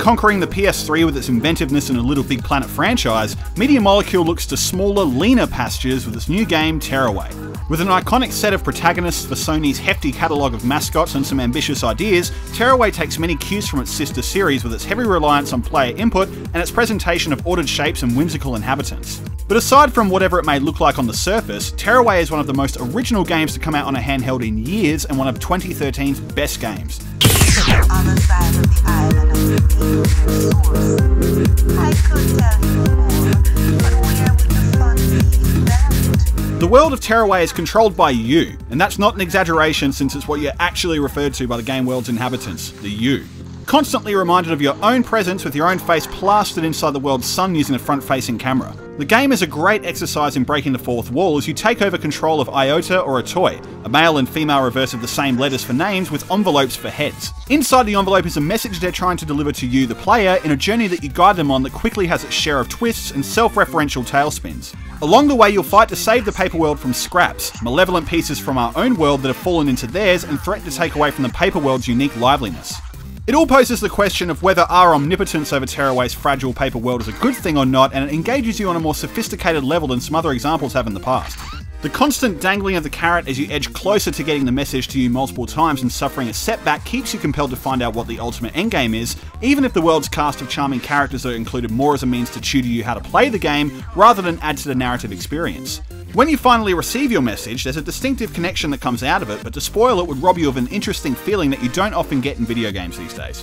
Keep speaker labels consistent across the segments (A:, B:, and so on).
A: conquering the PS3 with its inventiveness and a Little Big Planet franchise, Media Molecule looks to smaller, leaner pastures with its new game, Tearaway. With an iconic set of protagonists for Sony's hefty catalogue of mascots and some ambitious ideas, Tearaway takes many cues from its sister series with its heavy reliance on player input and its presentation of ordered shapes and whimsical inhabitants. But aside from whatever it may look like on the surface, Tearaway is one of the most original games to come out on a handheld in years and one of 2013's best games.
B: Other side of the island of the source. I could tell you more, but where would the fun be that?
A: The world of Tearaway is controlled by you, and that's not an exaggeration since it's what you're actually referred to by the game world's inhabitants, the you. Constantly reminded of your own presence with your own face plastered inside the world's sun using a front-facing camera. The game is a great exercise in breaking the fourth wall as you take over control of Iota or a toy, a male and female reverse of the same letters for names with envelopes for heads. Inside the envelope is a message they're trying to deliver to you, the player, in a journey that you guide them on that quickly has its share of twists and self-referential tailspins. Along the way, you'll fight to save the paper world from scraps, malevolent pieces from our own world that have fallen into theirs and threaten to take away from the paper world's unique liveliness. It all poses the question of whether our omnipotence over Tearaway's fragile paper world is a good thing or not, and it engages you on a more sophisticated level than some other examples have in the past. The constant dangling of the carrot as you edge closer to getting the message to you multiple times and suffering a setback keeps you compelled to find out what the ultimate endgame is, even if the world's cast of charming characters are included more as a means to tutor you how to play the game rather than add to the narrative experience. When you finally receive your message, there's a distinctive connection that comes out of it, but to spoil it would rob you of an interesting feeling that you don't often get in video games these days.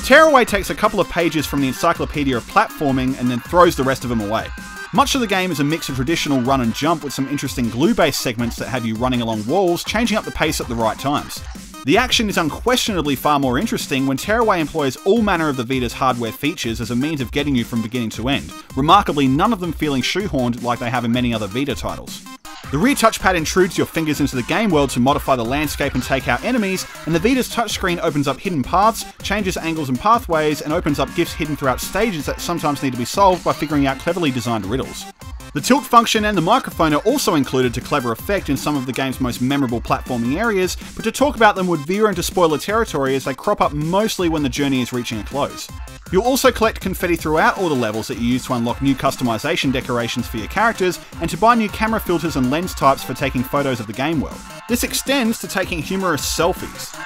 A: Tearaway takes a couple of pages from the Encyclopedia of Platforming and then throws the rest of them away. Much of the game is a mix of traditional run and jump with some interesting glue-based segments that have you running along walls, changing up the pace at the right times. The action is unquestionably far more interesting when Tearaway employs all manner of the Vita's hardware features as a means of getting you from beginning to end, remarkably none of them feeling shoehorned like they have in many other Vita titles. The rear touchpad intrudes your fingers into the game world to modify the landscape and take out enemies, and the Vita's touchscreen opens up hidden paths, changes angles and pathways, and opens up gifts hidden throughout stages that sometimes need to be solved by figuring out cleverly designed riddles. The tilt function and the microphone are also included to clever effect in some of the game's most memorable platforming areas, but to talk about them would veer into spoiler territory as they crop up mostly when the journey is reaching a close. You'll also collect confetti throughout all the levels that you use to unlock new customization decorations for your characters and to buy new camera filters and lens types for taking photos of the game world. This extends to taking humorous selfies.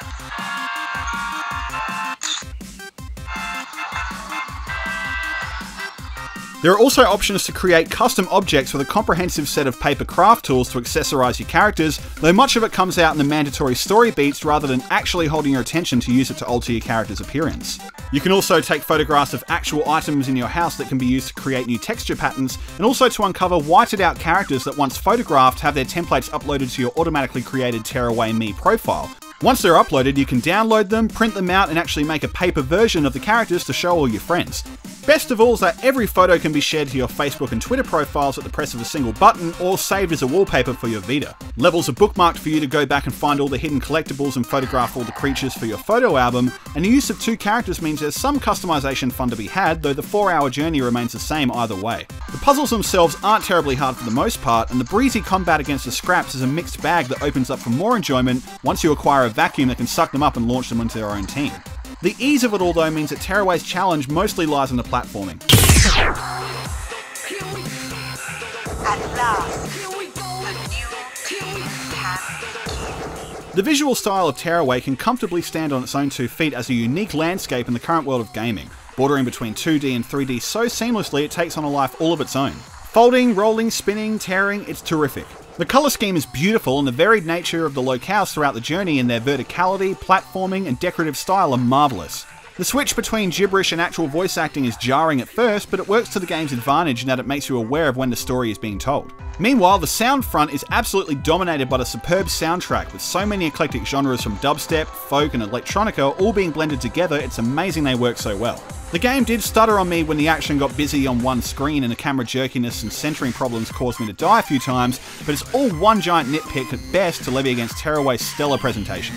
A: There are also options to create custom objects with a comprehensive set of paper craft tools to accessorize your characters, though much of it comes out in the mandatory story beats rather than actually holding your attention to use it to alter your character's appearance. You can also take photographs of actual items in your house that can be used to create new texture patterns, and also to uncover whited out characters that once photographed have their templates uploaded to your automatically created Tearaway Me profile. Once they're uploaded, you can download them, print them out, and actually make a paper version of the characters to show all your friends. Best of all is that every photo can be shared to your Facebook and Twitter profiles at the press of a single button, or saved as a wallpaper for your Vita. Levels are bookmarked for you to go back and find all the hidden collectibles and photograph all the creatures for your photo album, and the use of two characters means there's some customization fun to be had, though the 4-hour journey remains the same either way. The puzzles themselves aren't terribly hard for the most part, and the breezy combat against the scraps is a mixed bag that opens up for more enjoyment once you acquire a vacuum that can suck them up and launch them into their own team. The ease of it all though means that Tearaway's challenge mostly lies in the platforming. The visual style of Tearaway can comfortably stand on its own 2 feet as a unique landscape in the current world of gaming, bordering between 2D and 3D so seamlessly it takes on a life all of its own. Folding, rolling, spinning, tearing, it's terrific. The colour scheme is beautiful, and the varied nature of the locales throughout the journey and their verticality, platforming and decorative style are marvellous. The switch between gibberish and actual voice acting is jarring at first, but it works to the game's advantage in that it makes you aware of when the story is being told. Meanwhile, the sound front is absolutely dominated by the superb soundtrack, with so many eclectic genres from dubstep, folk and electronica all being blended together. It's amazing they work so well. The game did stutter on me when the action got busy on one screen and the camera jerkiness and centering problems caused me to die a few times, but it's all one giant nitpick at best to levy against Tearaway's stellar presentation.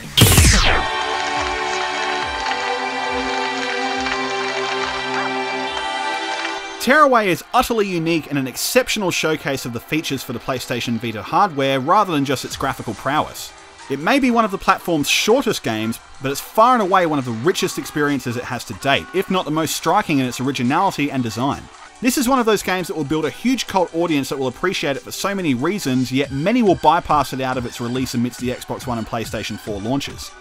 A: Tearaway is utterly unique and an exceptional showcase of the features for the PlayStation Vita hardware rather than just its graphical prowess. It may be one of the platform's shortest games, but it's far and away one of the richest experiences it has to date, if not the most striking in its originality and design. This is one of those games that will build a huge cult audience that will appreciate it for so many reasons, yet many will bypass it out of its release amidst the Xbox One and PlayStation 4 launches.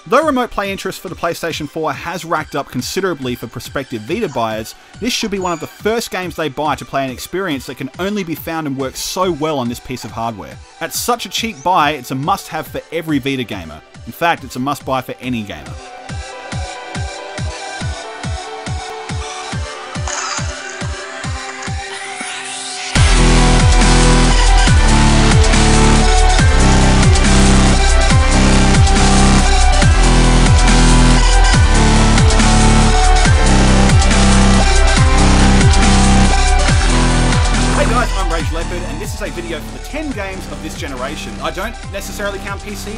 A: Though remote play interest for the PlayStation 4 has racked up considerably for prospective Vita buyers, this should be one of the first games they buy to play an experience that can only be found and works so well on this piece of hardware. At such a cheap buy, it's a must-have for every Vita gamer. In fact, it's a must-buy for any gamer. And this is a video for the 10 games of this generation. I don't necessarily count PC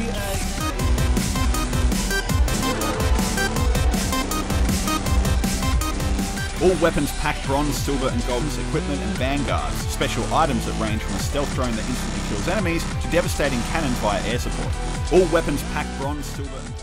A: All weapons pack bronze, silver and gold as equipment and vanguards, special items that range from a stealth drone that instantly kills enemies to devastating cannons via air support. All weapons pack bronze, silver and